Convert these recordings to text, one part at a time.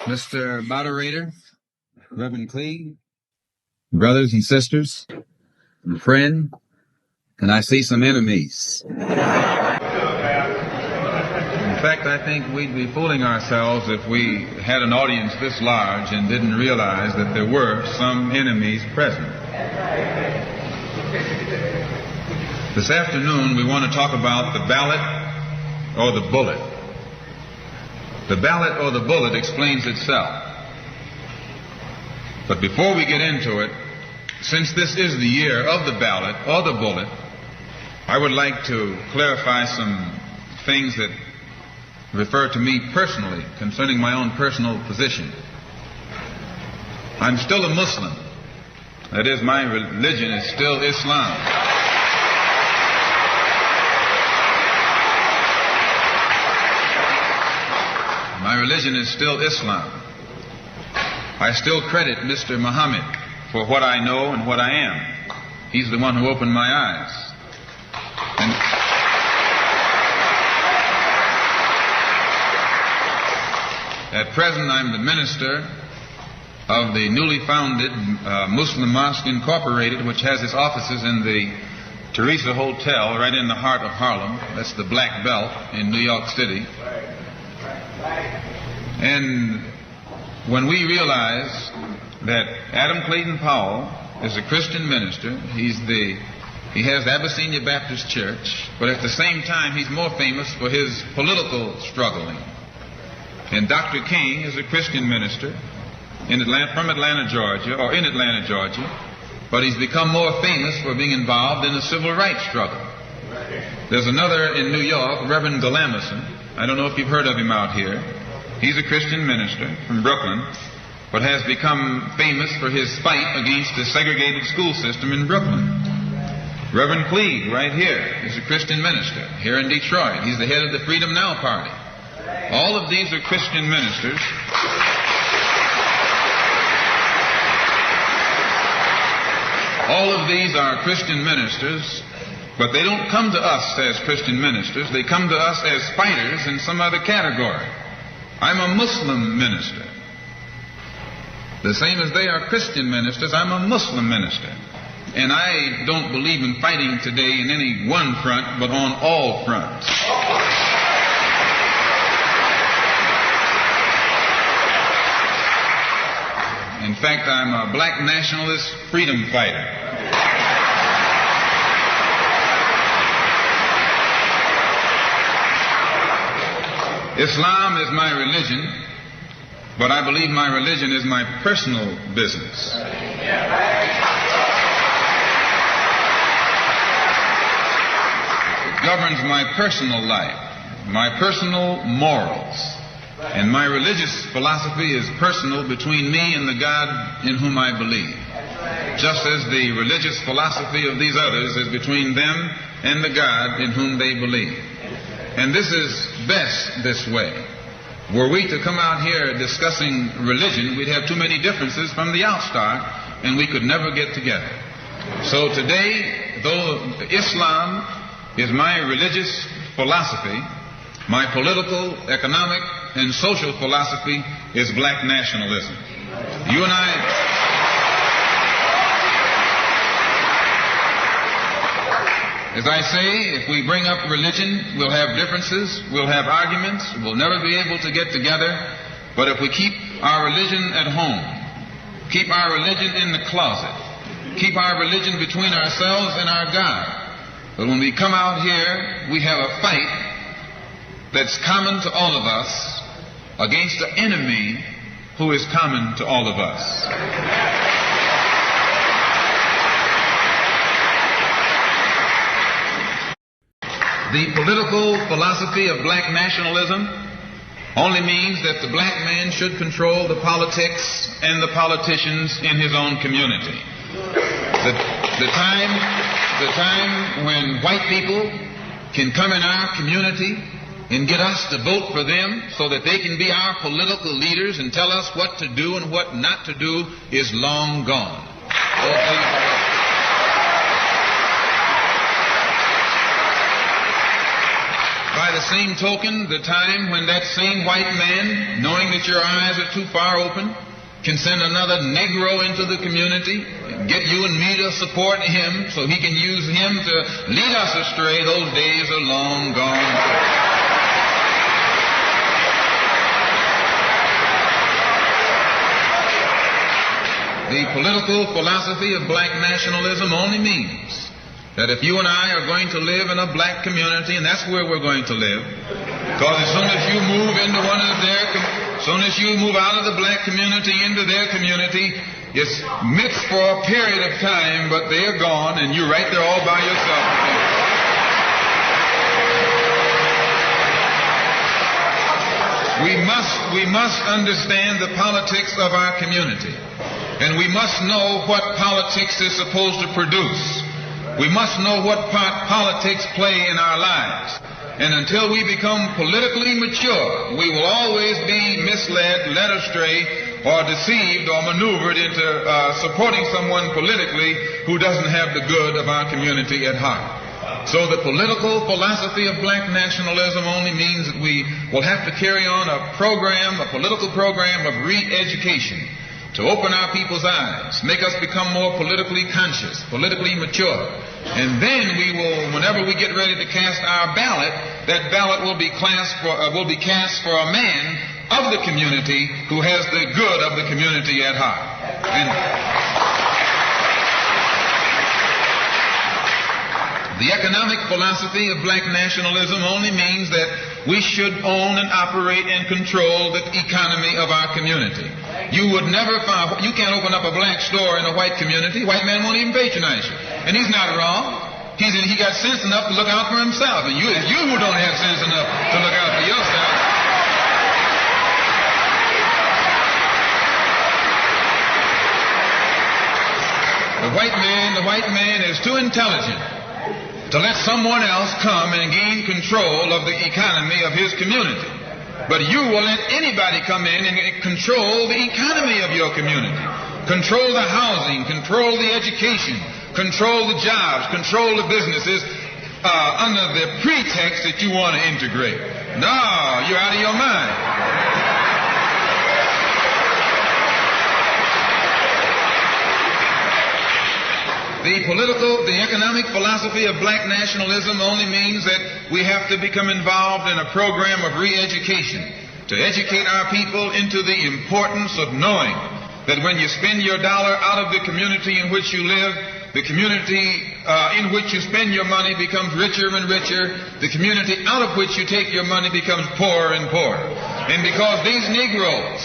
Mr. Moderator, Reverend Cleave, brothers and sisters, and friend, and I see some enemies. In fact, I think we'd be fooling ourselves if we had an audience this large and didn't realize that there were some enemies present. This afternoon, we want to talk about the ballot or the bullet. The ballot or the bullet explains itself. But before we get into it, since this is the year of the ballot or the bullet, I would like to clarify some things that refer to me personally concerning my own personal position. I'm still a Muslim. That is, my religion is still Islam. My religion is still Islam. I still credit Mr. Muhammad for what I know and what I am. He's the one who opened my eyes. And at present, I'm the minister of the newly founded Muslim Mosque Incorporated, which has its offices in the Teresa Hotel right in the heart of Harlem. That's the Black Belt in New York City. And when we realize that Adam Clayton Powell is a Christian minister, he has the Abyssinia Baptist Church, but at the same time he's more famous for his political struggling. And Dr. King is a Christian minister in Atlanta, Georgia, but he's become more famous for being involved in the civil rights struggle. There's another in New York, Reverend Galamison. I don't know if you've heard of him out here. He's a Christian minister from Brooklyn, but has become famous for his fight against the segregated school system in Brooklyn. Reverend Cleave, right here, is a Christian minister here in Detroit. He's the head of the Freedom Now Party. All of these are Christian ministers. All of these are Christian ministers, but they don't come to us as Christian ministers. They come to us as fighters in some other category. I'm a Muslim minister. The same as they are Christian ministers, I'm a Muslim minister. And I don't believe in fighting today in any one front, but on all fronts. In fact, I'm a black nationalist freedom fighter. Islam is my religion, but I believe my religion is my personal business. It governs my personal life, my personal morals, and my religious philosophy is personal between me and the God in whom I believe, just as the religious philosophy of these others is between them and the God in whom they believe. And this is best this way. Were we to come out here discussing religion, we'd have too many differences from the outstart, and we could never get together. So today, though Islam is my religious philosophy, my political, economic, and social philosophy is black nationalism. You and I... As I say, if we bring up religion, we'll have differences, we'll have arguments, we'll never be able to get together. But if we keep our religion at home, keep our religion in the closet, keep our religion between ourselves and our God, but when we come out here, we have a fight that's common to all of us against the enemy who is common to all of us. The political philosophy of black nationalism only means that the black man should control the politics and the politicians in his own community. The time when white people can come in our community and get us to vote for them so that they can be our political leaders and tell us what to do and what not to do is long gone. By the same token, the time when that same white man, knowing that your eyes are too far open, can send another Negro into the community, get you and me to support him so he can use him to lead us astray, those days are long gone. The political philosophy of black nationalism only means that if you and I are going to live in a black community, and that's where we're going to live, because as soon as you move into one of as soon as you move out of the black community into their community, it's mixed for a period of time, but they're gone, and you're right there all by yourself. We must understand the politics of our community, and we must know what politics is supposed to produce. We must know what part politics play in our lives. And until we become politically mature, we will always be misled, led astray, or deceived or maneuvered into supporting someone politically who doesn't have the good of our community at heart. So the political philosophy of black nationalism only means that we will have to carry on a political program of re-education to open our people's eyes, make us become more politically conscious, politically mature. And then we will, whenever we get ready to cast our ballot, that ballot will be cast for a man of the community who has the good of the community at heart. And the economic philosophy of black nationalism only means that we should own and operate and control the economy of our community. You would never find, you can't open up a black store in a white community. White man won't even patronize you. And he's not wrong. He got sense enough to look out for himself. And you who don't have sense enough to look out for yourself. The white man is too intelligent to let someone else come and gain control of the economy of his community. But you will let anybody come in and control the economy of your community. Control the housing, control the education, control the jobs, control the businesses under the pretext that you want to integrate. No, you're out of your mind. The economic philosophy of black nationalism only means that we have to become involved in a program of re-education to educate our people into the importance of knowing that when you spend your dollar out of the community in which you live, the community in which you spend your money becomes richer and richer. The community out of which you take your money becomes poorer and poorer. And because these Negroes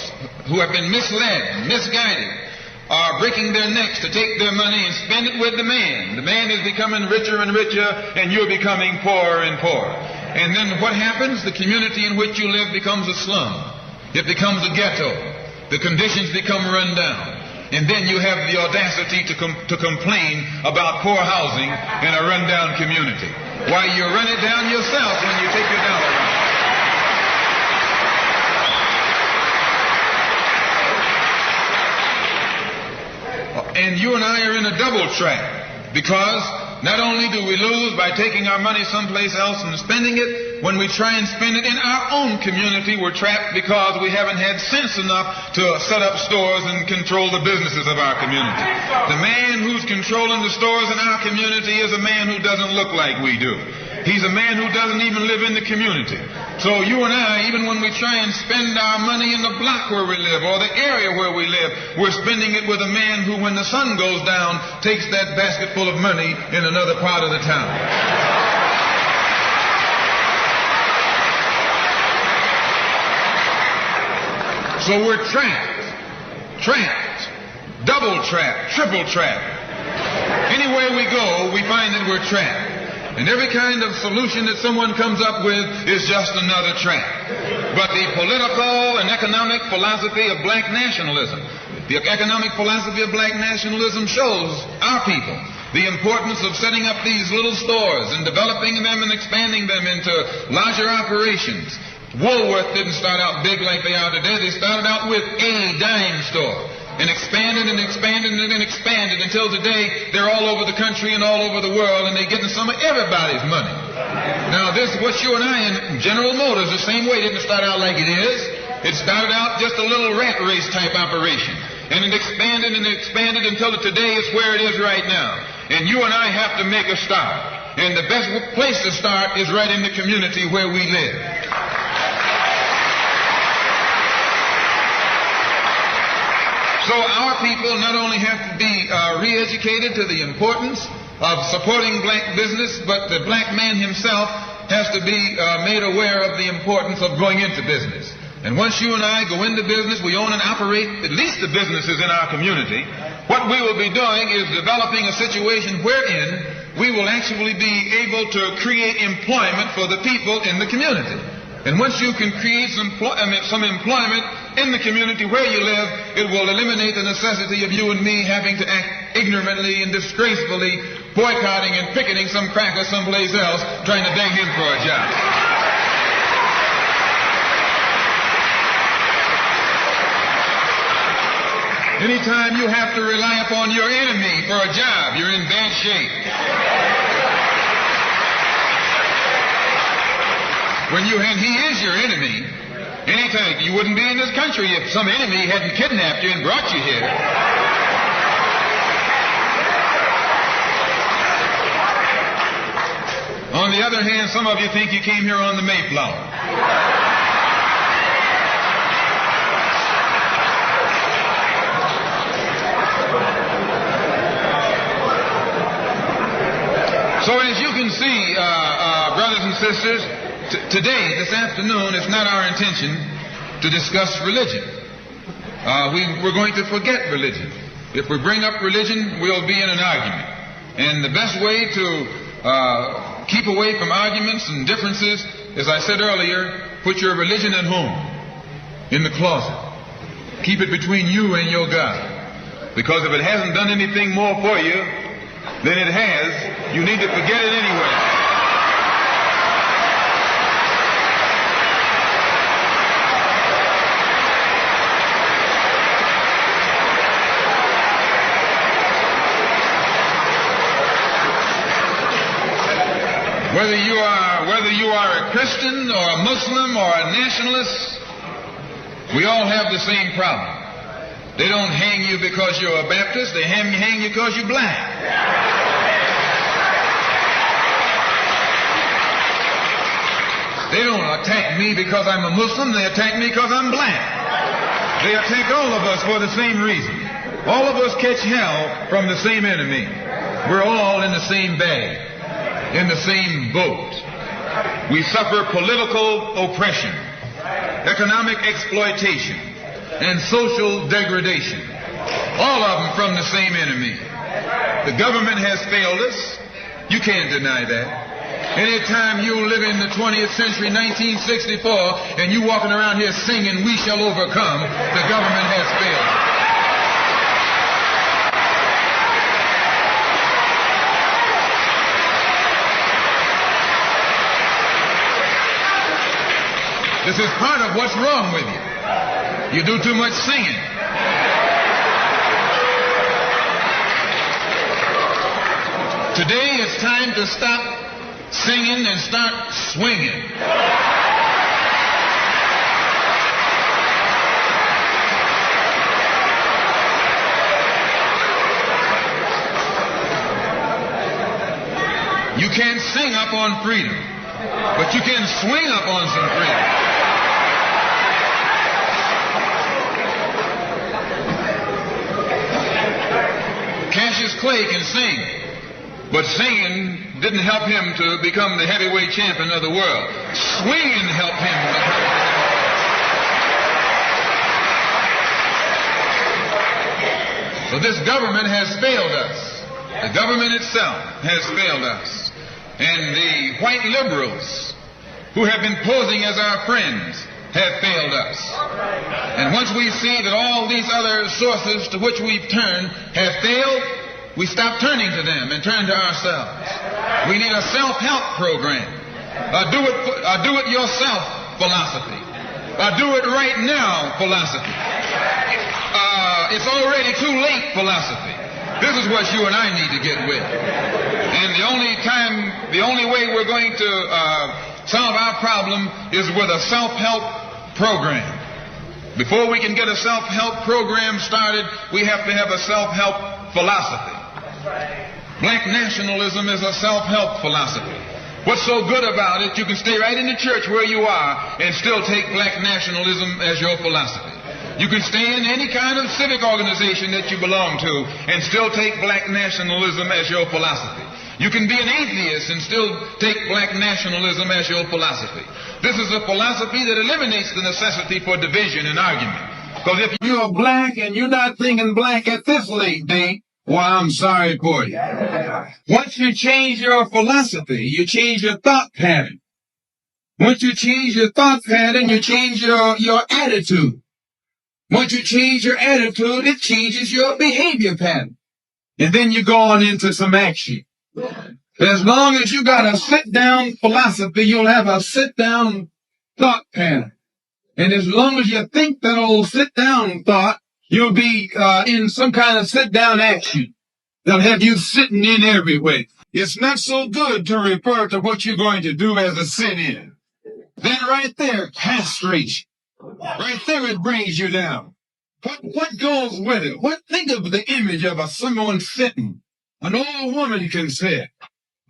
who have been misled, misguided, are breaking their necks to take their money and spend it with the man. The man is becoming richer and richer, and you're becoming poorer and poorer. And then what happens? The community in which you live becomes a slum. It becomes a ghetto. The conditions become run down. And then you have the audacity to complain about poor housing in a run-down community. Why, you run it down yourself when you take your dollar out. And you and I are in a double trap, because not only do we lose by taking our money someplace else and spending it, when we try and spend it in our own community, we're trapped because we haven't had sense enough to set up stores and control the businesses of our community. The man who's controlling the stores in our community is a man who doesn't look like we do. He's a man who doesn't even live in the community. So you and I, even when we try and spend our money in the block where we live or the area where we live, we're spending it with a man who, when the sun goes down, takes that basket full of money in another part of the town. So we're trapped, double trapped, triple trapped. Anywhere we go, we find that we're trapped. And every kind of solution that someone comes up with is just another trap. But the political and economic philosophy of black nationalism, the economic philosophy of black nationalism shows our people the importance of setting up these little stores and developing them and expanding them into larger operations. Woolworth didn't start out big like they are today. They started out with a dime store. and expanded and expanded and expanded until today they're all over the country and all over the world, and they're getting some of everybody's money. Now this, what you and I in General Motors, the same way, didn't start out like it is. It started out just a little rat race type operation. And it expanded and expanded until today it's where it is right now. And you and I have to make a start. And the best place to start is right in the community where we live. So our people not only have to be re-educated to the importance of supporting black business, but the black man himself has to be made aware of the importance of going into business. And once you and I go into business, we own and operate at least the businesses in our community. What we will be doing is developing a situation wherein we will actually be able to create employment for the people in the community. And once you can create some employment in the community where you live, it will eliminate the necessity of you and me having to act ignorantly and disgracefully, boycotting and picketing some cracker someplace else, trying to beg him for a job. Anytime you have to rely upon your enemy for a job, you're in bad shape. And he is your enemy. Anytime, you wouldn't be in this country if some enemy hadn't kidnapped you and brought you here. On the other hand, some of you think you came here on the Mayflower. So as you can see, brothers and sisters, today, this afternoon, it's not our intention to discuss religion. We're going to forget religion. If we bring up religion, we'll be in an argument. And the best way to keep away from arguments and differences, as I said earlier, put your religion at home, in the closet. Keep it between you and your God. Because if it hasn't done anything more for you than it has, you need to forget it anyway. Whether you are a Christian or a Muslim or a nationalist, we all have the same problem. They don't hang you because you're a Baptist, they hang you because you're black. They don't attack me because I'm a Muslim, they attack me because I'm black. They attack all of us for the same reason. All of us catch hell from the same enemy. We're all in the same bag, in the same boat. We suffer political oppression, economic exploitation, and social degradation. All of them from the same enemy. The government has failed us. You can't deny that. Anytime you live in the 20th century, 1964, and you walking around here singing, "We shall overcome," the government has failed. This is part of what's wrong with you. You do too much singing. Today it's time to stop singing and start swinging. You can't sing up on freedom, but you can swing up on some freedom. Cassius Clay can sing, but singing didn't help him to become the heavyweight champion of the world. Swinging helped him. So this government has failed us. The government itself has failed us. And the white liberals who have been posing as our friends have failed us. And once we see that all these other sources to which we've turned have failed, we stop turning to them and turn to ourselves. We need a self-help program, a do-it-yourself philosophy, a do-it-right-now philosophy. It's already already too late philosophy. This is what you and I need to get with. And the only way we're going to solve our problem is with a self-help program. Before we can get a self-help program started, we have to have a self-help philosophy. Black nationalism is a self-help philosophy. What's so good about it, you can stay right in the church where you are and still take black nationalism as your philosophy. You can stay in any kind of civic organization that you belong to and still take black nationalism as your philosophy. You can be an atheist and still take black nationalism as your philosophy. This is a philosophy that eliminates the necessity for division and argument. Because if you're black and you're not thinking black at this late date, well, I'm sorry for you. Once you change your philosophy, you change your thought pattern. Once you change your thought pattern, you change your attitude. Once you change your attitude, it changes your behavior pattern. And then you go on into some action. As long as you got a sit-down philosophy, you'll have a sit-down thought pattern. And as long as you think that old sit-down thought, you'll be in some kind of sit-down action. They'll have you sitting in everywhere. It's not so good to refer to what you're going to do as a sit-in. Then right there, castrates you. Right there, it brings you down. What goes with it? Think of the image of someone sitting. An old woman can sit.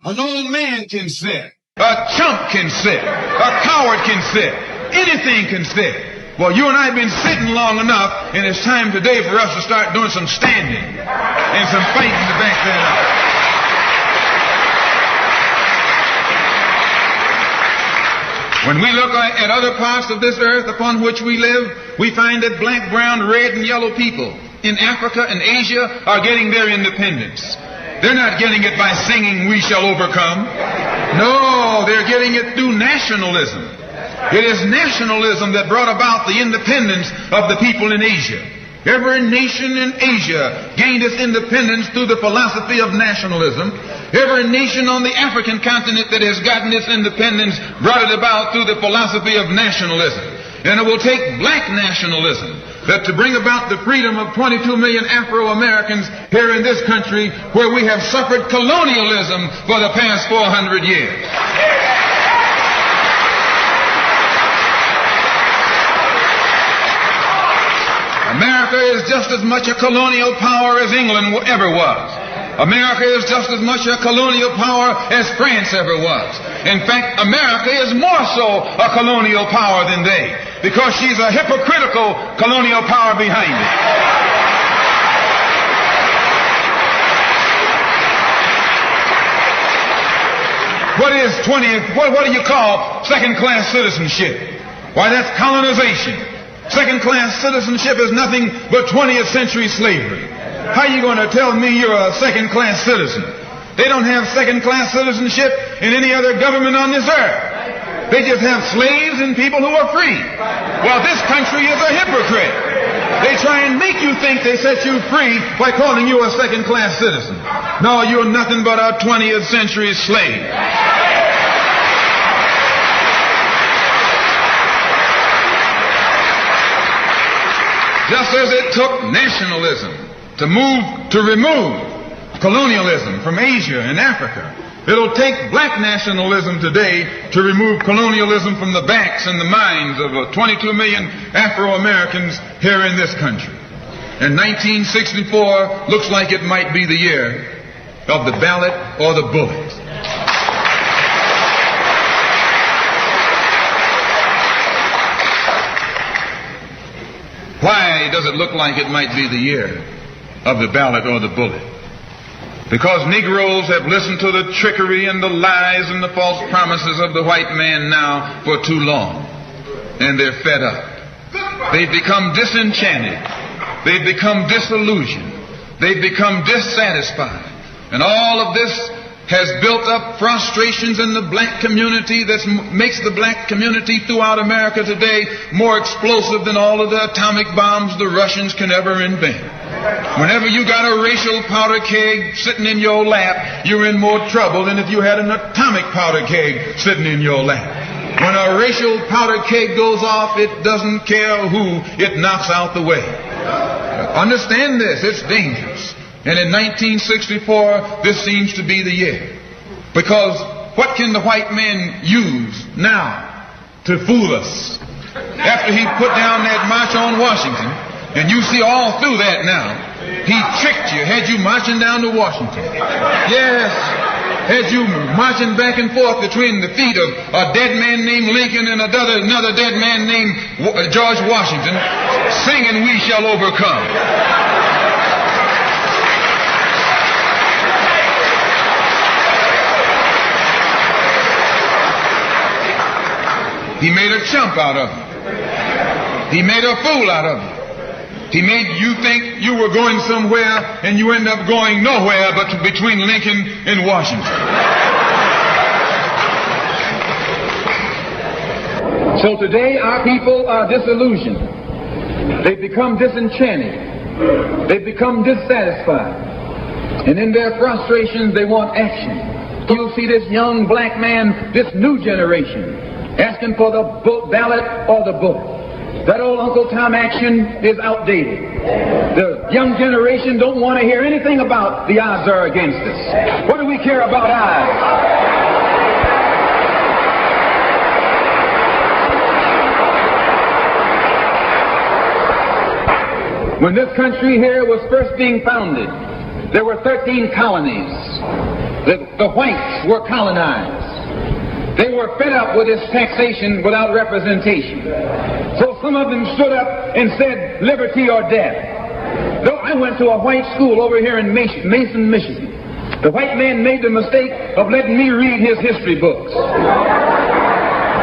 An old man can sit. A chump can sit. A coward can sit. Anything can sit. Well, you and I have been sitting long enough, and it's time today for us to start doing some standing and some fighting to back that up. When we look at other parts of this earth upon which we live, we find that black, brown, red, and yellow people in Africa and Asia are getting their independence. They're not getting it by singing, "We shall overcome." No, they're getting it through nationalism. It is nationalism that brought about the independence of the people in Asia. Every nation in Asia gained its independence through the philosophy of nationalism. Every nation on the African continent that has gotten its independence brought it about through the philosophy of nationalism. And it will take black nationalism that to bring about the freedom of 22 million Afro-Americans here in this country where we have suffered colonialism for the past 400 years. America is just as much a colonial power as England ever was. America is just as much a colonial power as France ever was. In fact, America is more so a colonial power than they, because she's a hypocritical colonial power behind it. What do you call second-class citizenship? Why, that's colonization. Second-class citizenship is nothing but 20th century slavery. How are you going to tell me you're a second-class citizen? They don't have second-class citizenship in any other government on this earth. They just have slaves and people who are free. Well, this country is a hypocrite. They try and make you think they set you free by calling you a second-class citizen. No, you're nothing but a 20th century slave. Just as it took nationalism to remove colonialism from Asia and Africa, it'll take black nationalism today to remove colonialism from the backs and the minds of 22 million Afro-Americans here in this country. And 1964 looks like it might be the year of the ballot or the bullet. Why does it look like it might be the year of the ballot or the bullet? Because Negroes have listened to the trickery and the lies and the false promises of the white man now for too long. And they're fed up. They've become disenchanted. They've become disillusioned. They've become dissatisfied. And all of this has built up frustrations in the black community that makes the black community throughout America today more explosive than all of the atomic bombs the Russians can ever invent. Whenever you got a racial powder keg sitting in your lap, you're in more trouble than if you had an atomic powder keg sitting in your lap. When a racial powder keg goes off, it doesn't care who it knocks out the way. Understand this, it's dangerous. And in 1964, this seems to be the year. Because what can the white man use now to fool us? After he put down that march on Washington, and you see all through that now, he tricked you, had you marching down to Washington. Yes, had you marching back and forth between the feet of a dead man named Lincoln and another dead man named George Washington, singing "We Shall Overcome." He made a chump out of you. He made a fool out of you. He made you think you were going somewhere, and you end up going nowhere but between Lincoln and Washington. So today our people are disillusioned. They've become disenchanted. They've become dissatisfied. And in their frustrations they want action. You'll see this young black man, this new generation, asking for the ballot or the vote. That old Uncle Tom action is outdated. The young generation don't want to hear anything about the odds are against us. What do we care about odds? When this country here was first being founded, there were 13 colonies. The whites were colonized. They were fed up with this taxation without representation. So some of them stood up and said, liberty or death. Though I went to a white school over here in Mason, Michigan. The white man made the mistake of letting me read his history books.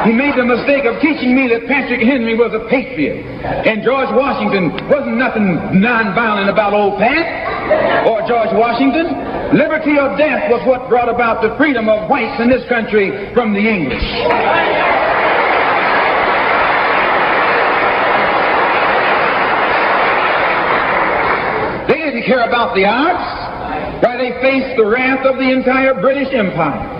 He made the mistake of teaching me that Patrick Henry was a patriot and George Washington wasn't nothing nonviolent about old Pat or George Washington. Liberty or death was what brought about the freedom of whites in this country from the English. They didn't care about the odds. Why, they faced the wrath of the entire British Empire.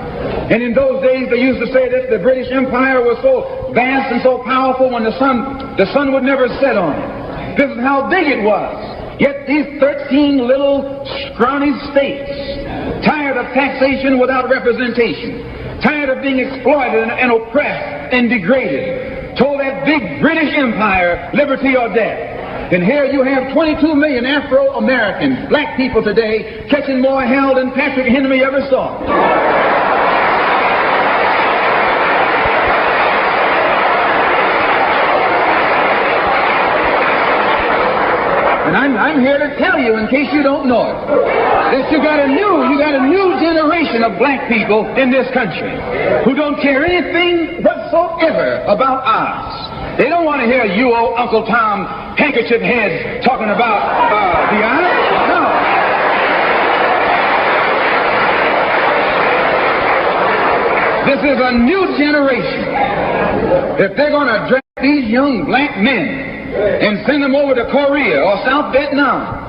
And in those days they used to say that the British Empire was so vast and so powerful when the sun would never set on it. This is how big it was. Yet these 13 little scrawny states, tired of taxation without representation, tired of being exploited and oppressed and degraded, told that big British Empire, liberty or death. And here you have 22 million Afro-Americans, black people today, catching more hell than Patrick Henry ever saw. And I'm here to tell you, in case you don't know it, that you got a new generation of black people in this country who don't care anything whatsoever about odds. They don't want to hear you old Uncle Tom handkerchief heads talking about the odds. No. This is a new generation. If they're going to drag these young black men and send them over to Korea or South Vietnam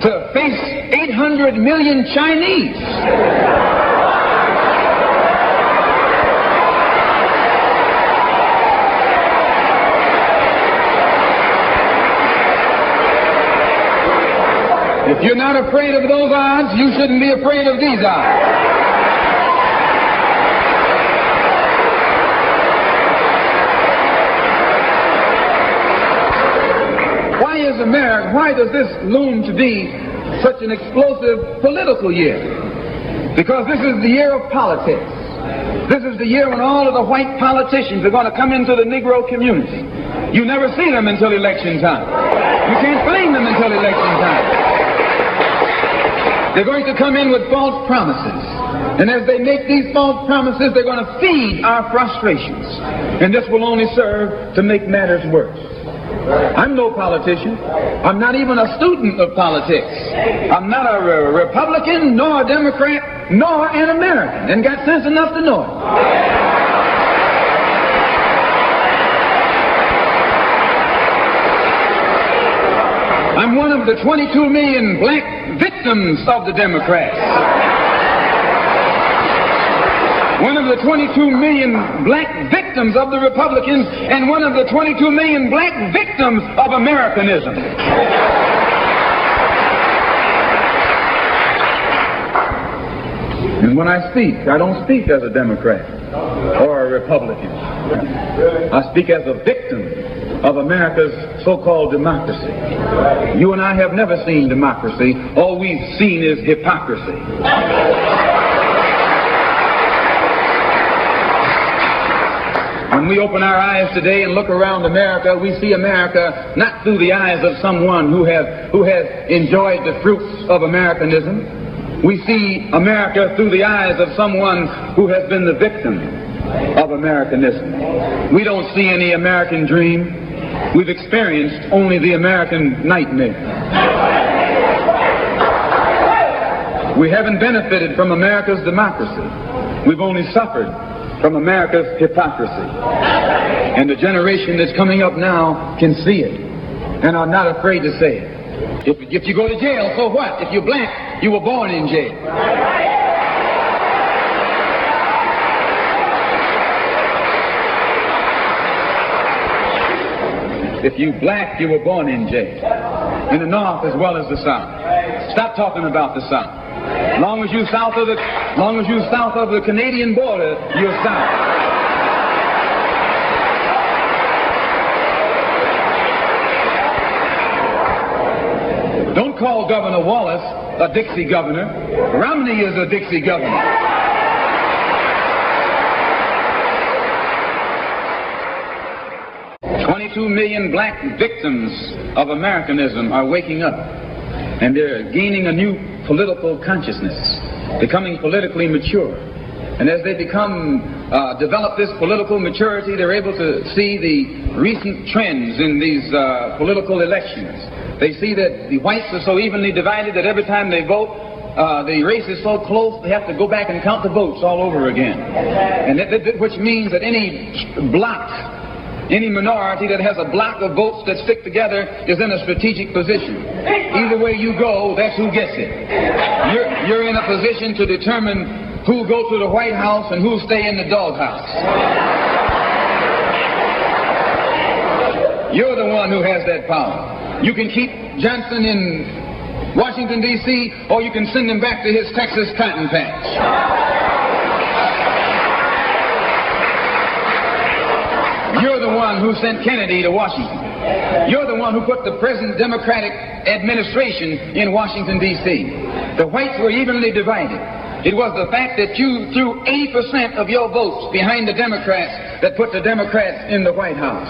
to face 800 million Chinese. If you're not afraid of those odds, you shouldn't be afraid of these odds. Why does this loom to be such an explosive political year? Because this is the year of politics. This is the year when all of the white politicians are going to come into the Negro community. You never see them until election time. You can't blame them until election time. They're going to come in with false promises. And as they make these false promises, they're going to feed our frustrations. And this will only serve to make matters worse. I'm no politician. I'm not even a student of politics. I'm not a Republican, nor a Democrat, nor an American, and got sense enough to know it. I'm one of the 22 million black victims of the Democrats. one of the 22 million black victims of the Republicans, and one of the 22 million black victims of Americanism. And when I speak, I don't speak as a Democrat or a Republican. I speak as a victim of America's so-called democracy. You and I have never seen democracy. All we've seen is hypocrisy. When we open our eyes today and look around America, we see America not through the eyes of someone who has enjoyed the fruits of Americanism. We see America through the eyes of someone who has been the victim of Americanism. We don't see any American dream. We've experienced only the American nightmare. We haven't benefited from America's democracy. We've only suffered from America's hypocrisy. And the generation that's coming up now can see it and are not afraid to say it. If you go to jail, so what? If you're black, you were born in jail. If you black, you were born in jail. In the North as well as the South. Stop talking about the South. Long as you're south of the Canadian border, you're South. Don't call Governor Wallace a Dixie governor. Romney is a Dixie governor. $22 million black victims of Americanism are waking up, and they're gaining a new political consciousness, becoming politically mature. And as they develop this political maturity, they're able to see the recent trends in these political elections. They see that the whites are so evenly divided that every time they vote, the race is so close they have to go back and count the votes all over again. And which means that any block, any minority that has a block of votes that stick together is in a strategic position. Either way you go, that's who gets it. You're in a position to determine who go to the White House and who stay in the doghouse. You're the one who has that power. You can keep Johnson in Washington, D.C., or you can send him back to his Texas cotton patch. You're the one who sent Kennedy to Washington. You're the one who put the present Democratic administration in Washington, D.C. The whites were evenly divided. It was the fact that you threw 80% of your votes behind the Democrats that put the Democrats in the White House.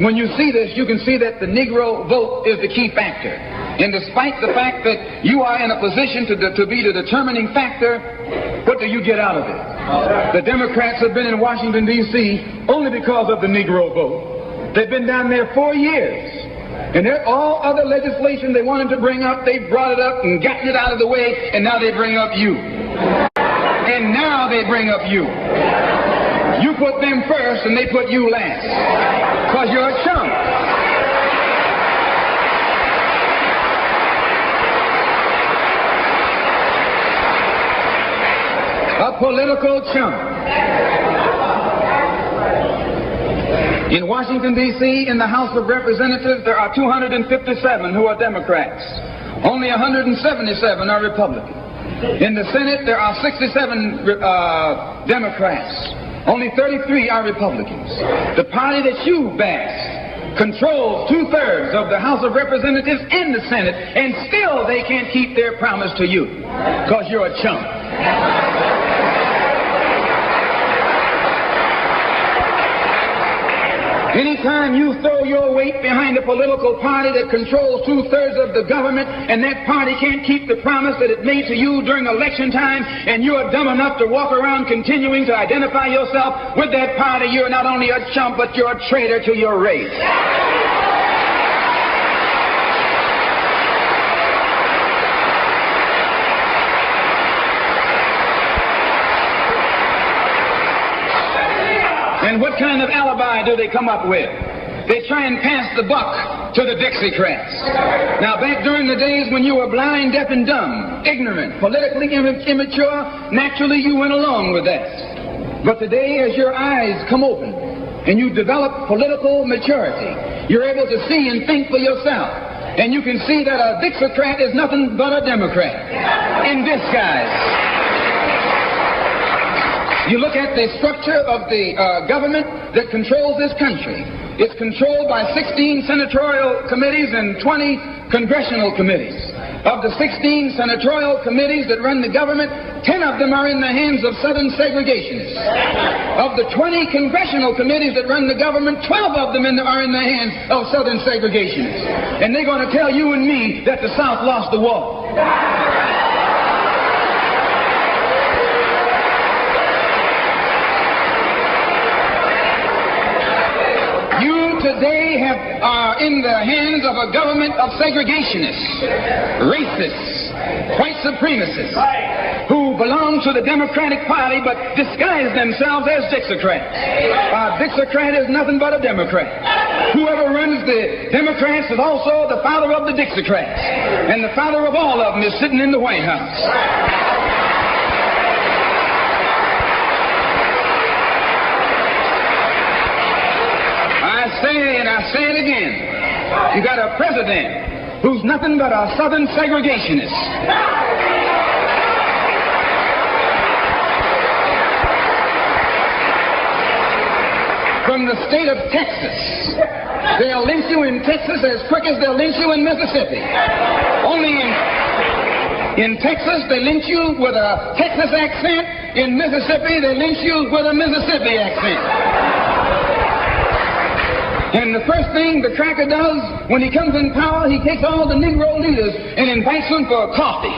When you see this, you can see that the Negro vote is the key factor. And despite the fact that you are in a position to be the determining factor, what do you get out of it? The Democrats have been in Washington, D.C. only because of the Negro vote. They've been down there 4 years. And all other legislation they wanted to bring up, they brought it up and gotten it out of the way, and now they bring up you. And now they bring up you. You put them first and they put you last. Because you're a chump. A political chump. In Washington, D.C., in the House of Representatives, there are 257 who are Democrats. Only 177 are Republicans. In the Senate, there are 67 Democrats. Only 33 are Republicans. The party that you bash controls 2/3 of the House of Representatives in the Senate, and still they can't keep their promise to you because you're a chump. Anytime you throw your weight behind a political party that controls 2/3 of the government, and that party can't keep the promise that it made to you during election time, and you're dumb enough to walk around continuing to identify yourself with that party, you're not only a chump, but you're a traitor to your race. And what kind of alibi do they come up with? They try and pass the buck to the Dixiecrats. Now, back during the days when you were blind, deaf, and dumb, ignorant, politically immature, naturally you went along with that. But today, as your eyes come open and you develop political maturity, you're able to see and think for yourself. And you can see that a Dixiecrat is nothing but a Democrat in disguise. You look at the structure of the government that controls this country. It's controlled by 16 senatorial committees and 20 congressional committees. Of the 16 senatorial committees that run the government, 10 of them are in the hands of Southern segregationists. Of the 20 congressional committees that run the government, 12 of them are in the hands of Southern segregationists. And they're going to tell you and me that the South lost the war. Today are in the hands of a government of segregationists, racists, white supremacists, who belong to the Democratic Party but disguise themselves as Dixiecrats. A Dixiecrat is nothing but a Democrat. Whoever runs the Democrats is also the father of the Dixiecrats, and the father of all of them is sitting in the White House. I say it again. You got a president who's nothing but a Southern segregationist. From the state of Texas. They'll lynch you in Texas as quick as they'll lynch you in Mississippi. Only in Texas, they lynch you with a Texas accent. In Mississippi, they lynch you with a Mississippi accent. And the first thing the cracker does when he comes in power, he takes all the Negro leaders and invites them for coffee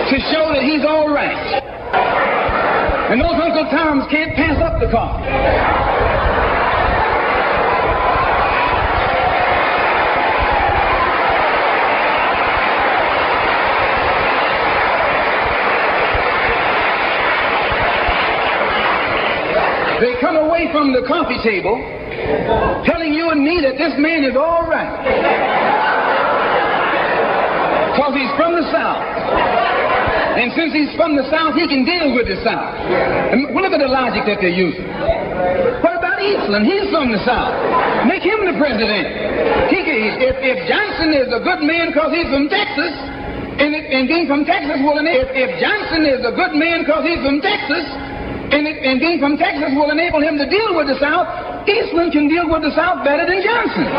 to show that he's all right. And those Uncle Toms can't pass up the coffee. They come away from the coffee table telling you and me that this man is all right because he's from the South. And since he's from the South, he can deal with the South. And look at the logic that they're using. What about Eastland? He's from the South. Make him the president. If Johnson is a good man because he's from Texas, and being from Texas will enable... If Johnson is a good man because he's from Texas, and being from Texas will enable him to deal with the South, Eastland can deal with the South better than Johnson.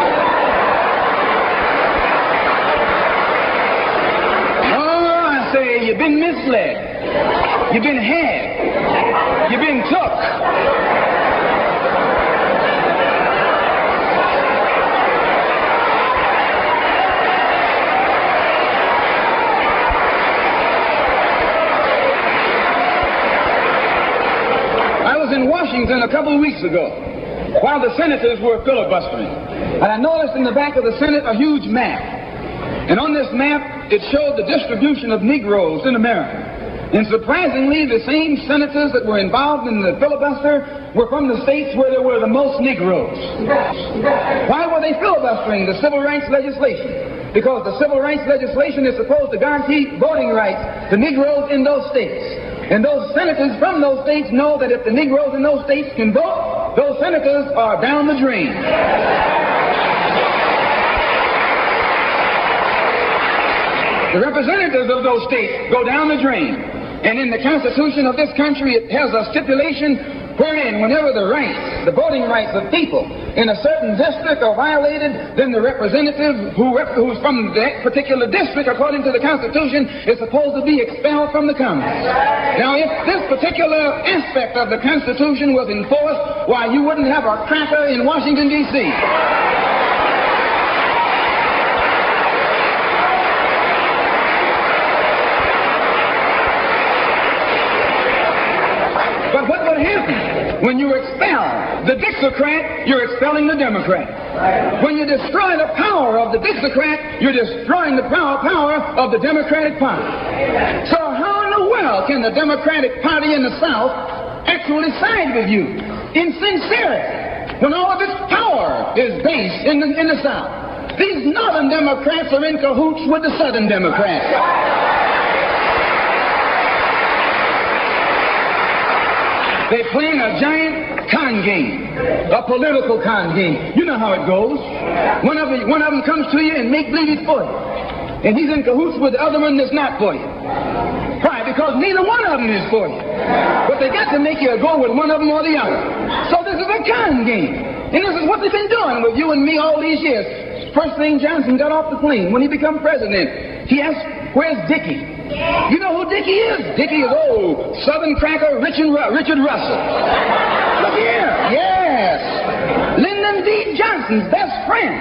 Oh, I say, you've been misled. You've been had. You've been took. In Washington a couple of weeks ago while the senators were filibustering, and I noticed in the back of the Senate a huge map, and on this map it showed the distribution of Negroes in America. And surprisingly, the same senators that were involved in the filibuster were from the states where there were the most Negroes. Why were they filibustering the civil rights legislation? Because the civil rights legislation is supposed to guarantee voting rights to Negroes in those states. And those senators from those states know that if the Negroes in those states can vote, those senators are down the drain. The representatives of those states go down the drain. And in the Constitution of this country, it has a stipulation wherein whenever the voting rights of people in a certain district are violated, then the representative who's from that particular district, according to the Constitution, is supposed to be expelled from the Congress. Now, if this particular aspect of the Constitution was enforced, why, you wouldn't have a cracker in Washington, D.C. But what would happen when you expel the Dixiecrat? You're expelling the Democrat. When you destroy the power of the Dixiecrat, you're destroying the power of the Democratic Party. So how in the world can the Democratic Party in the South actually side with you in sincerity when all of its power power is based in the South. These Northern Democrats are in cahoots with the Southern Democrats. They're playing a giant con game, a political con game. You know how it goes. One of them comes to you and make believe he's for you. And he's in cahoots with the other one that's not for you. Why? Because neither one of them is for you. But they got to make you go with one of them or the other. So this is a con game. And this is what they've been doing with you and me all these years. First thing Johnson got off the plane, when he became president, he asked, "Where's Dickie?" You know who Dickie is? Dickie is old Southern cracker Richard Russell. Look here. Yes. Lyndon B. Johnson's best friend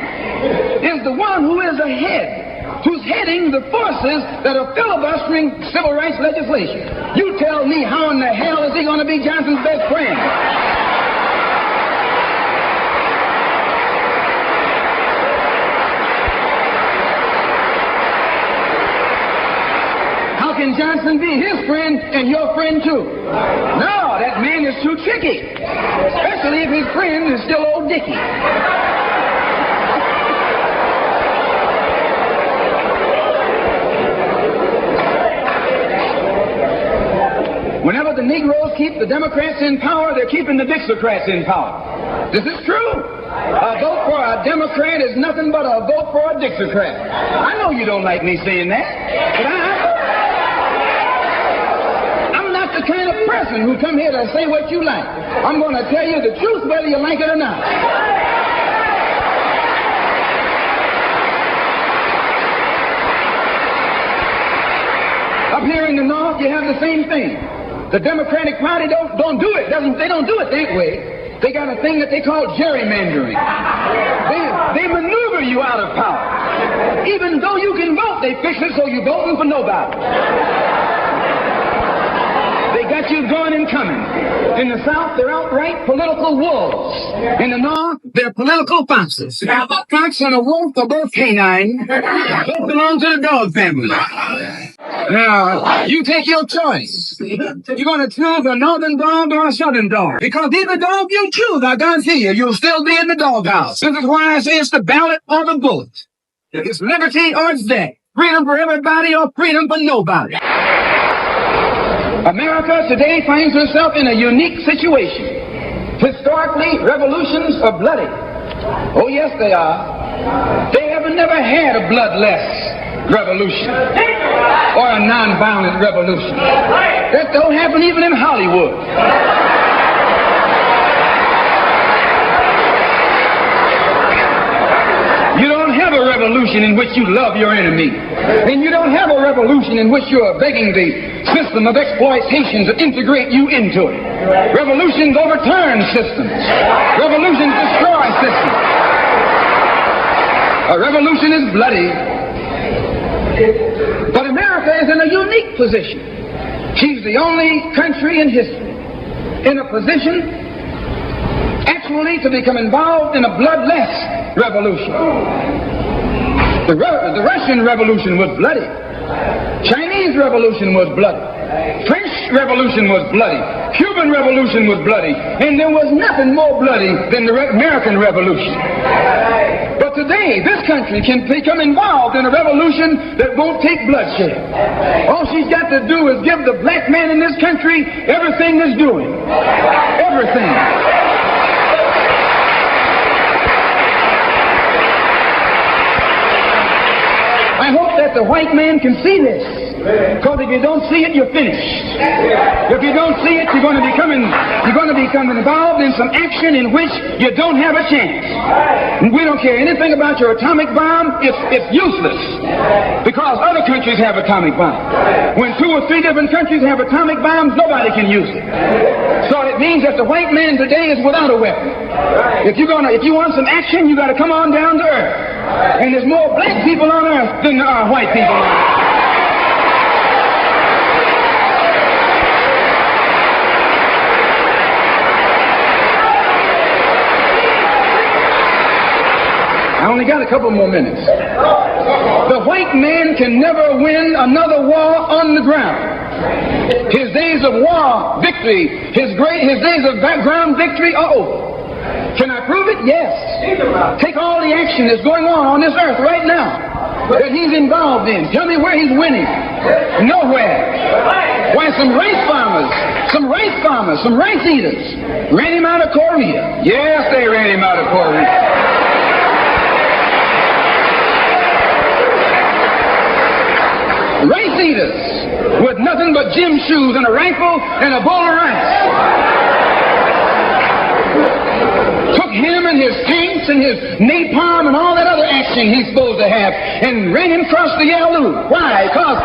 is the one who is ahead, who's heading the forces that are filibustering civil rights legislation. You tell me, how in the hell is he going to be Johnson's best friend? How can Johnson be his friend and your friend too? No, that man is too tricky. Especially if his friend is still old Dickie. Whenever the Negroes keep the Democrats in power, they're keeping the Dixiecrats in power. This is true. A vote for a Democrat is nothing but a vote for a Dixiecrat. I know you don't like me saying that, but I'm not the kind of person who come here to say what you like. I'm going to tell you the truth whether you like it or not. Up here in the North, you have the same thing. The Democratic Party don't do it. They don't do it that way. They got a thing that they call gerrymandering. They maneuver you out of power. Even though you can vote, they fix it so you're voting for nobody. They got you going and coming. In the South, they're outright political wolves. In the North, they're political foxes. A fox and a wolf are both canine. Both belong to the dog family. Now, you take your choice. You're going to choose a northern dog or a southern dog. Because either dog you choose, I guarantee you'll still be in the doghouse. This is why I say it's the ballot or the bullet. It's liberty or it's death. Freedom for everybody or freedom for nobody. America today finds herself in a unique situation. Historically, revolutions are bloody. Oh, yes, they are. They have never had a bloodless revolution or a non-violent revolution. That don't happen even in Hollywood. You don't have a revolution in which you love your enemy. And you don't have a revolution in which you are begging the system of exploitation to integrate you into it. Revolutions overturn systems. Revolutions destroy systems. A revolution is bloody. But America is in a unique position. She's the only country in history in a position actually to become involved in a bloodless revolution. The Russian Revolution was bloody. Chinese Revolution was bloody. French Revolution was bloody. Cuban Revolution was bloody. And there was nothing more bloody than the American Revolution. But today, this country can become involved in a revolution that won't take bloodshed. All she's got to do is give the black man in this country everything he's doing. Everything. I hope that the white man can see this. Because if you don't see it, you're finished. If you don't see it, you're going to become involved in some action in which you don't have a chance. And we don't care anything about your atomic bomb. It's useless. Because other countries have atomic bombs. When 2 or 3 different countries have atomic bombs, nobody can use it. So it means that the white man today is without a weapon. If you want some action, you got to come on down to earth. And there's more black people on earth than there are white people on earth. I only got a couple more minutes. The white man can never win another war on the ground. His days of war victory, his days of ground victory are over. Can I prove it? Yes. Take all the action that's going on this earth right now that he's involved in. Tell me where he's winning. Nowhere. Why, some rice eaters ran him out of Korea. Yes, they ran him out of Korea. Rice eaters with nothing but gym shoes and a rifle and a bowl of rice. Took him and his tanks and his napalm and all that other action he's supposed to have and ran him across the Yalu. Why? Because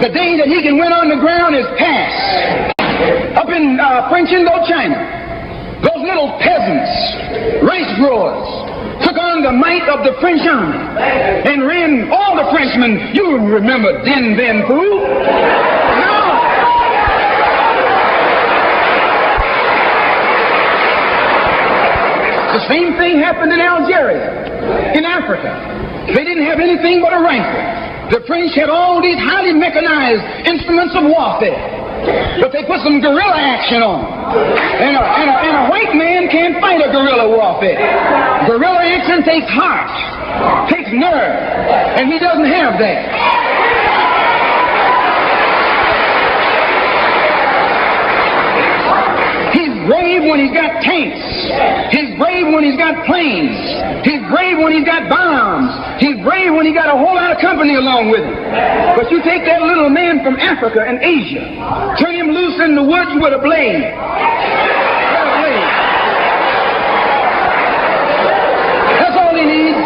the day that he can win on the ground is past. Up in French Indochina, those little peasants, rice growers, took on the might of the French army and ran all the Frenchmen. You remember Dien Bien Phu? No. The same thing happened in Algeria, in Africa. They didn't have anything but a rifle. The French had all these highly mechanized instruments of warfare. But they put some guerrilla action on. And a white man can't fight a guerrilla warfare. Guerrilla action takes heart, takes nerve, and he doesn't have that. He's brave when he's got tanks. He's brave when he's got planes. He's brave when he's got bombs. He's brave when he got a whole lot of company along with him. But you take that little man from Africa and Asia, turn him loose in the woods with a blade. That's all he needs.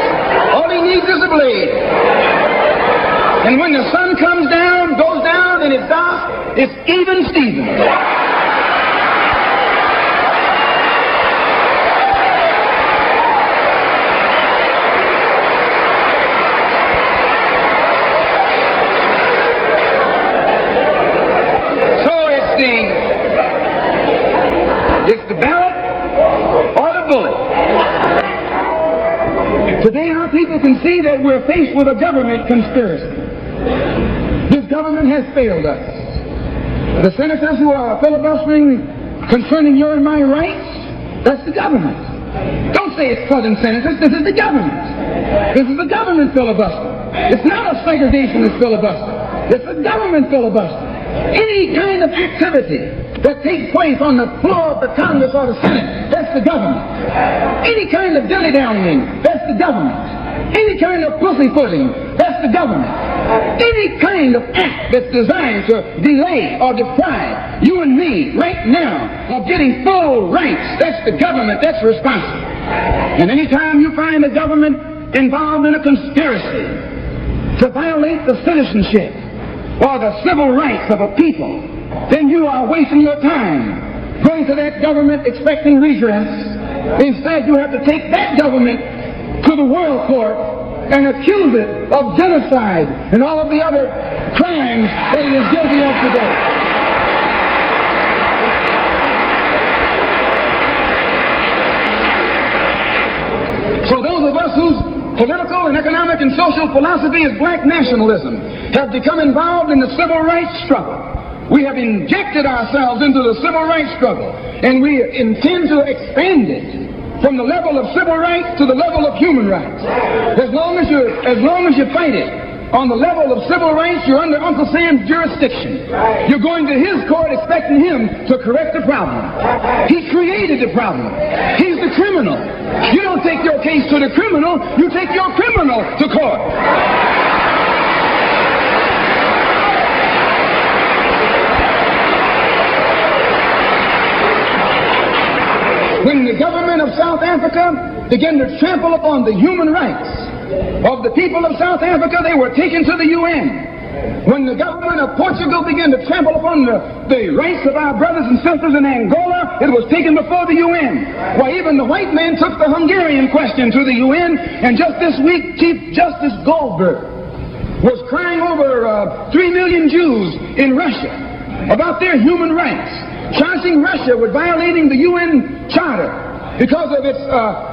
All he needs is a blade. And when the sun comes down, goes down, and it's dark, it's even Steven. It's the ballot or the bullet. Today our people can see that we're faced with a government conspiracy. This government has failed us. The senators who are filibustering concerning your and my rights, that's the government. Don't say it's Southern senators, this is the government. This is the government filibuster. It's not a segregationist filibuster. It's a government filibuster. Any kind of activity that takes place on the floor of the Congress or the Senate, that's the government. Any kind of dilly-dallying, that's the government. Any kind of pussyfooting, that's the government. Any kind of act that's designed to delay or deprive you and me right now of getting full rights, that's the government, that's responsible. And anytime you find the government involved in a conspiracy to violate the citizenship or the civil rights of a people, then you are wasting your time going to that government expecting redress. Instead, you have to take that government to the world court and accuse it of genocide and all of the other crimes that it is guilty of today. So those of us whose political and economic and social philosophy is black nationalism have become involved in the civil rights struggle. We have injected ourselves into the civil rights struggle, and we intend to expand it from the level of civil rights to the level of human rights. As long as you fight it on the level of civil rights, you're under Uncle Sam's jurisdiction. You're going to his court expecting him to correct the problem. He created the problem. He's the criminal. You don't take your case to the criminal, you take your criminal to court. When the government of South Africa began to trample upon the human rights of the people of South Africa, they were taken to the UN. When the government of Portugal began to trample upon the rights of our brothers and sisters in Angola, it was taken before the UN. Why, even the white man took the Hungarian question to the UN, and just this week, Chief Justice Goldberg was crying over 3 million Jews in Russia about their human rights, charging Russia with violating the UN Charter because of its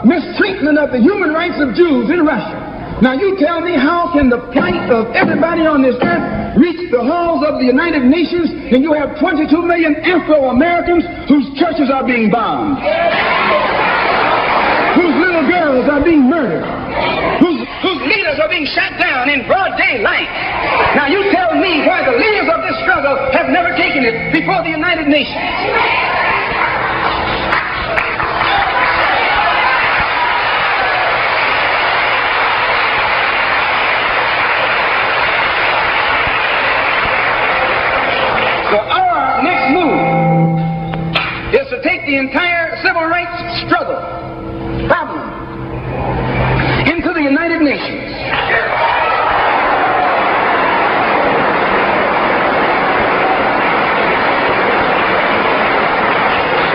mistreatment of the human rights of Jews in Russia. Now you tell me, how can the plight of everybody on this earth reach the halls of the United Nations and you have 22 million Afro-Americans whose churches are being bombed? girls are being murdered, whose leaders are being shot down in broad daylight. Now you tell me why the leaders of this struggle have never taken it before the United Nations. So our next move is to take the entire civil rights struggle problem into the United Nations.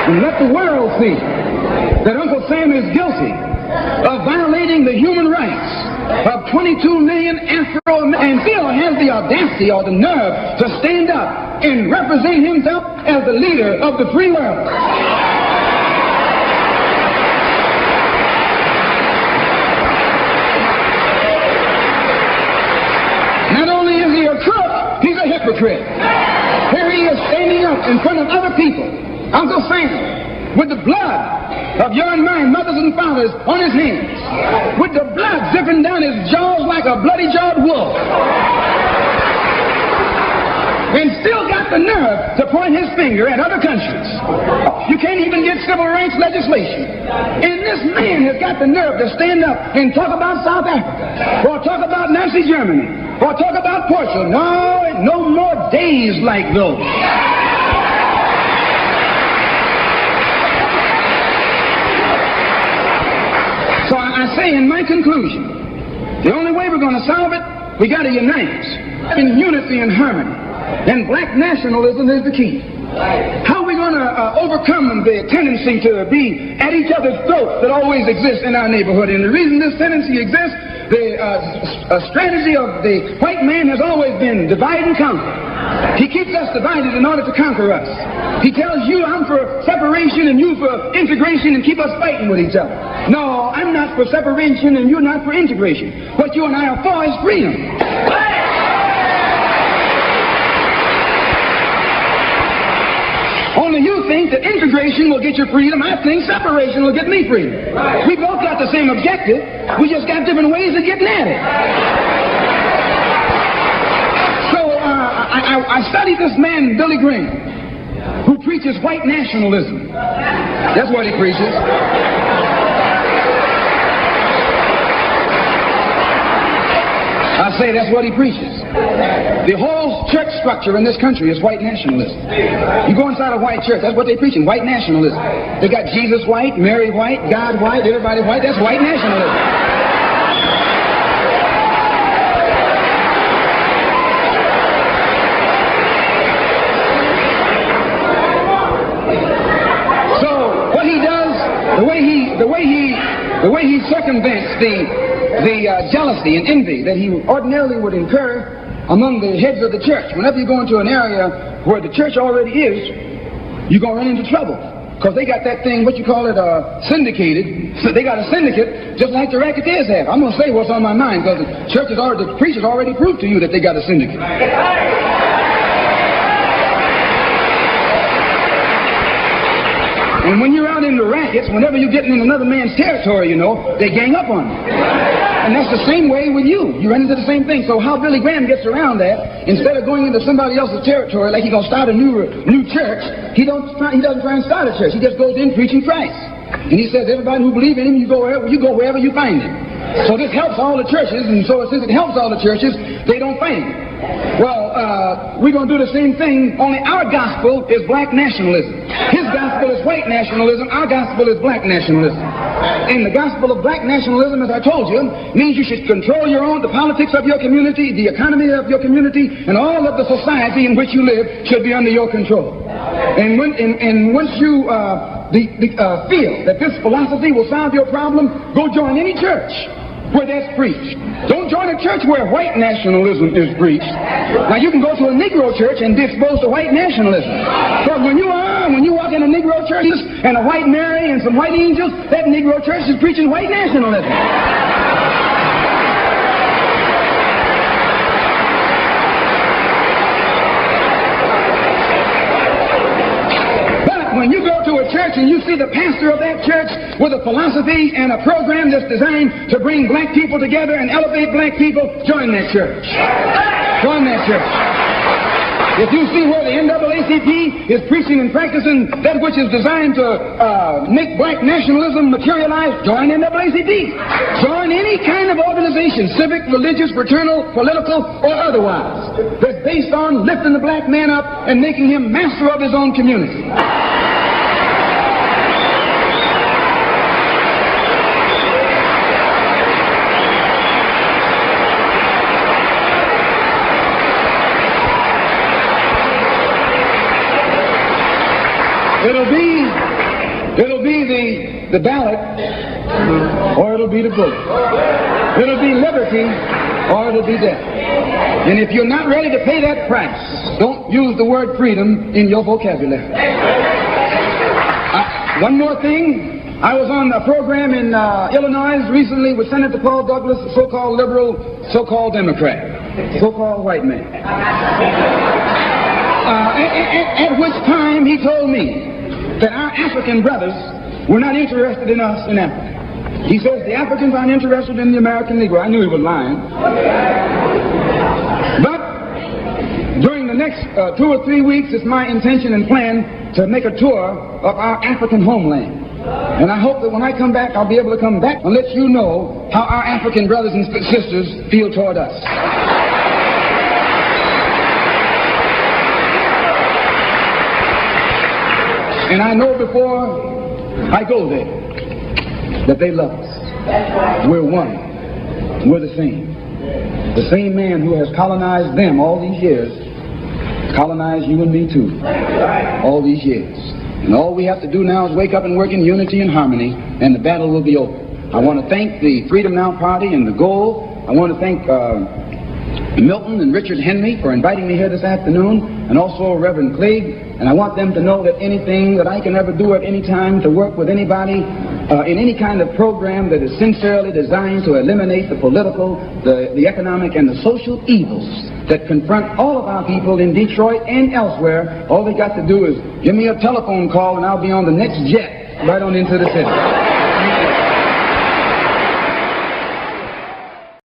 And let the world see that Uncle Sam is guilty of violating the human rights of 22 million Afro-Americans, and still has the audacity or the nerve to stand up and represent himself as the leader of the free world. Not only is he a crook, he's a hypocrite. Here he is standing up in front of other people, Uncle Sam, with the blood of your and my mothers and fathers on his hands, with the blood dripping down his jaws like a bloody-jawed wolf, and still got the nerve to point his finger at other countries. You can't even get civil rights legislation. And this man has got the nerve to stand up and talk about South Africa, or talk about Nazi Germany, or talk about Portugal. No more days like those. So I say in my conclusion, the only way we're going to solve it, we got to unite in unity and harmony. And black nationalism is the key. How are we going to overcome the tendency to be at each other's throats that always exists in our neighborhood? And the reason this tendency exists, the strategy of the white man has always been divide and conquer. He keeps us divided in order to conquer us. He tells you, I'm for separation and you for integration, and keep us fighting with each other. No, I'm not for separation and you're not for integration. What you and I are for is freedom. Only you think that integration will get you freedom. I think separation will get me freedom. We both got the same objective. We just got different ways of getting at it. So I studied this man, Billy Graham, who preaches white nationalism. That's what he preaches. I say that's what he preaches. The whole church structure in this country is white nationalism. You go inside a white church, that's what they're preaching, white nationalism. They got Jesus white, Mary white, God white, everybody white. That's white nationalism. So what he does, the way he circumvents the jealousy and envy that he ordinarily would incur among the heads of the church. Whenever you go into an area where the church already is, you're going to run into trouble. Because they got that thing, what you call it, syndicated. So they got a syndicate, just like the racketeers have. I'm going to say what's on my mind, because the preachers already proved to you that they got a syndicate. And when you're out in the rackets, whenever you're getting in another man's territory, you know, they gang up on you. And that's the same way with you. You run into the same thing. So how Billy Graham gets around that, instead of going into somebody else's territory like he's going to start a new church, he doesn't try and start a church. He just goes in preaching Christ. And he says, everybody who believes in him, you go wherever you find him. So this helps all the churches, and so since it helps all the churches, they don't fight him. Well, we're going to do the same thing, only our gospel is black nationalism. His gospel is white nationalism, our gospel is black nationalism. And the gospel of black nationalism, as I told you, means you should control the politics of your community, the economy of your community, and all of the society in which you live should be under your control. And once you feel that this philosophy will solve your problem, go join any church where that's preached. Don't join a church where white nationalism is preached. Now you can go to a Negro church and be exposed to white nationalism. But when you walk in a Negro church and a white Mary and some white angels, that Negro church is preaching white nationalism. But when you go to a church church and you see the pastor of that church with a philosophy and a program that's designed to bring black people together and elevate black people, join that church. Join that church. If you see where the NAACP is preaching and practicing that which is designed to make black nationalism materialize, join NAACP. Join any kind of organization, civic, religious, fraternal, political, or otherwise, that's based on lifting the black man up and making him master of his own community. It'll be the ballot, or it'll be the book. It'll be liberty, or it'll be death. And if you're not ready to pay that price, don't use the word freedom in your vocabulary. One more thing. I was on a program in Illinois recently with Senator Paul Douglas, a so-called liberal, so-called Democrat, so-called white man. At which time he told me that our African brothers were not interested in us in Africa. He says the Africans aren't interested in the American Negro. I knew he was lying. But during the next 2 or 3 weeks, it's my intention and plan to make a tour of our African homeland. And I hope that when I come back, I'll be able to come back and let you know how our African brothers and sisters feel toward us. And I know before I go there that they love us. We're one. We're the same. The same man who has colonized them all these years colonized you and me too. All these years. And all we have to do now is wake up and work in unity and harmony, and the battle will be over. I want to thank the Freedom Now Party and the Goal. I want to thank Milton and Richard Henry for inviting me here this afternoon, and also Reverend Clegg. And I want them to know that anything that I can ever do at any time to work with anybody in any kind of program that is sincerely designed to eliminate the political, the economic, and the social evils that confront all of our people in Detroit and elsewhere, all they got to do is give me a telephone call and I'll be on the next jet right on into the city.